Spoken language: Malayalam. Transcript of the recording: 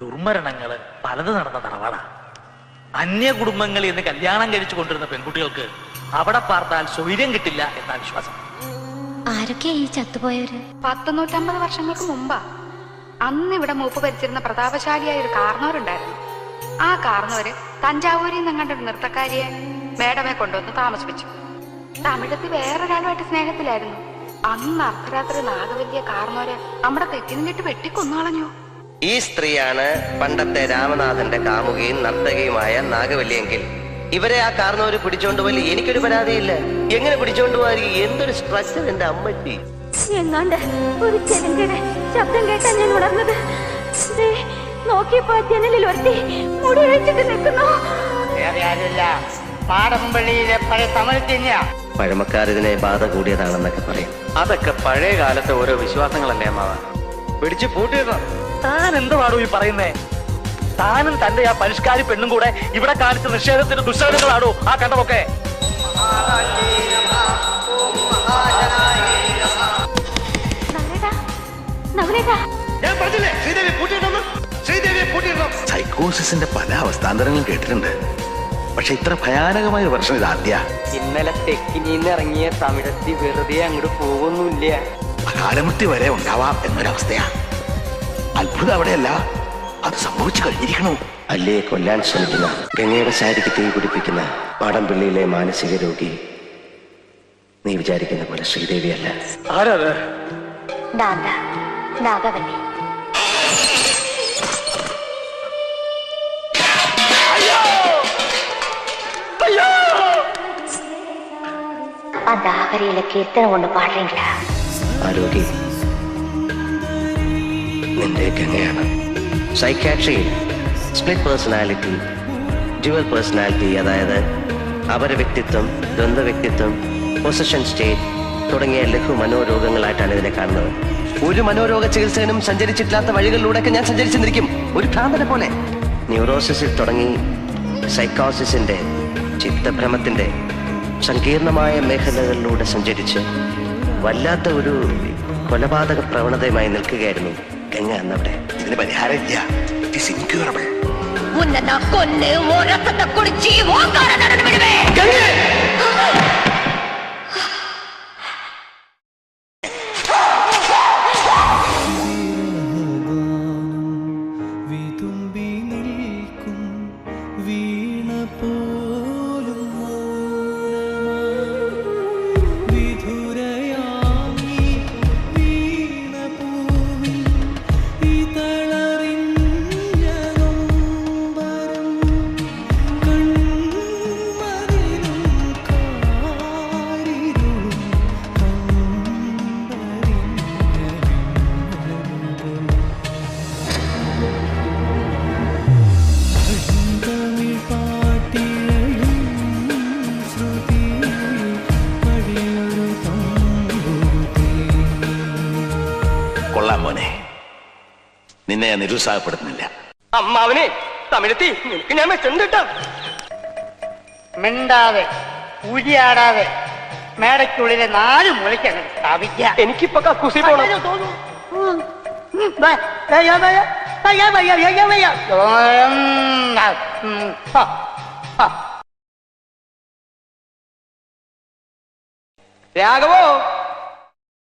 ദുർമരണങ്ങള് പലത് നടന്ന തറവാടാ. അന്യ കുടുംബങ്ങളിൽ നിന്ന് കല്യാണം കഴിച്ചു കൊണ്ടിരുന്ന പെൺകുട്ടികൾക്ക് അവിടെ പാർത്താൽ സ്വൈര്യം കിട്ടില്ല എന്നാ വിശ്വാസം. ആരൊക്കെയാ ഈ ചത്തുപോയവര്? 150 വർഷങ്ങൾക്ക് മുമ്പാ. അന്ന് ഇവിടെ മൂപ്പ് ഭരിച്ചിരുന്ന പ്രതാപശാലിയായ ഒരു കാർന്നവരുണ്ടായിരുന്നു. ആ കാർന്നവര് തഞ്ചാവൂരിൽ നിന്ന് കണ്ട ഒരു നൃത്തക്കാരിയെ മേഡമെ കൊണ്ടുവന്ന് താമസിപ്പിച്ചു. തമിഴത്തിൽ വേറൊരാളുമായിട്ട് സ്നേഹത്തിലായിരുന്നു. അന്ന് അർദ്ധരാത്രി നാഗവല്ലിയ കാർന്നവരെ നമ്മുടെ തെറ്റിനും കെട്ട് വെട്ടിക്കൊന്നളഞ്ഞു. ഈ സ്ത്രീയാണ് പണ്ടത്തെ രാമനാഥന്റെ കാമുകയും നർത്തകയുമായ നാഗവല്ലിയെങ്കിൽ ഇവരെ ആ കാർന്നവര് പിടിച്ചോണ്ടുപോയി എനിക്കൊരു പരാതിയില്ല. എങ്ങനെ പിടിച്ചോണ്ടുപോയി? എന്തൊരു സ്ട്രക്ചർ എന്റെ അമ്മച്ചി. എങ്ങാണ്ട് ഒരു ചെലങ്കയുടെ ശബ്ദം കേട്ടാ ഞാൻ ഉണർന്നത്. നോക്കിയപ്പോ ജനലിൽ ഒരുത്തി മുടി വെച്ചിട്ട് നിൽക്കുന്നു. പഴമക്കാർ ഇതിനെ ബാധ കൂടിയതാണെന്നൊക്കെ പറയും. അതൊക്കെ പഴയ കാലത്തെ ഓരോ വിശ്വാസങ്ങളല്ലേ അമ്മാവ. പിടിച്ചു പൂട്ടിയിടണം. താൻ എന്തുവാണോ ഈ പറയുന്നേ? താനും തന്റെ ആ പരിഷ്കാരി പെണ്ണും കൂടെ ഇവിടെ കാണിച്ച നിഷേധത്തിന്റെ ദുശ്ശകലങ്ങളാണോ ആ കണ്ടതൊക്കെ? ഞാൻ പറഞ്ഞില്ലേ ശ്രീദേവി പൂട്ടിയിടണം. ശ്രീദേവിയെ പൂട്ടിയിടണം. സൈക്കോസിന്റെ പല അവസ്ഥാന്തരങ്ങളും കേട്ടിട്ടുണ്ട്. പക്ഷെ ഇത്ര ഭയാനകമായ ഒരു പ്രശ്നം ഇതാദ്യ. ഇന്നലെ തെക്കിനിന്ന് ഇറങ്ങിയ തമിഴത്തി വെറുതെ അങ്ങോട്ട് പോകുന്നില്ല. അകാലമൃത്യു വരെ ഉണ്ടാവാം എന്നൊരവസ്ഥയാ. അത്ഭുതം അവിടെയല്ല, അത് സംഭവിച്ചു കഴിഞ്ഞിരിക്കണു. അല്ലിയെ കൊല്ലാൻ ശ്രമിക്കുന്ന, ഗംഗയുടെ സാരിക്ക് തീ പിടിപ്പിക്കുന്ന മാടമ്പിള്ളിയിലെ മാനസിക രോഗി നീ വിചാരിക്കുന്ന പോലെ ശ്രീദേവിയല്ല. ആരത്? നാഗവല്ലി. அந்த ஆவரியில கீர்த்தனை ஒண்ணு பாடுறீங்களா? ആരോഗ്യ നിന്റെ ഗംഗയാണ്. സൈക്കാട്രിയിൽ സ്പ്ലിറ്റ് പേഴ്സണാലിറ്റി, ഡ്യുവൽ പേഴ്സണാലിറ്റി, അതായത് അപര വ്യക്തിത്വം, ദ്വന്ദ്വ വ്യക്തിത്വം, പൊസഷൻ സ്റ്റേറ്റ് തുടങ്ങിയ ലഘു മനോരോഗങ്ങളായിട്ടാണ് ഇതിനെ കാണുന്നത്. ഒരു മനോരോഗ ചികിത്സകനും സഞ്ചരിച്ചിട്ടില്ലാത്ത വഴികളിലൂടെയൊക്കെ ഞാൻ സഞ്ചരിച്ചെന്നിരിക്കും, ഒരു ഭ്രാന്തനെ പോലെ. ന്യൂറോസിസിൽ തുടങ്ങി സൈക്കോസിസിന്റെ, ചിത്തഭ്രമത്തിന്റെ സങ്കീർണമായ മേഖലകളിലൂടെ സഞ്ചരിച്ച് വല്ലാത്ത ഒരു കൊലപാതക പ്രവണതയുമായി നിൽക്കുകയായിരുന്നു ഗംഗ എന്നവിടെ. ഇതിന് പരിഹാരമില്ല. It is incurable. കൊള്ളാം മോനെ, നിന്നെ ഞാൻ നിരുത്സാഹപ്പെടുത്തുന്നില്ല. അമ്മാവനെ തമിഴത്തി നിനക്ക് ഞാൻ വെച്ചിട്ടുണ്ട്. മിണ്ടാതെ ഊരിയാടാതെ മേടയ്ക്കുള്ളിലെ 4 മൂലയ്ക്ക് അങ്ങനെ സ്ഥാപിക്കുക. എനിക്കിപ്പൊ കക്കൂസി പോണം. രാഘവോ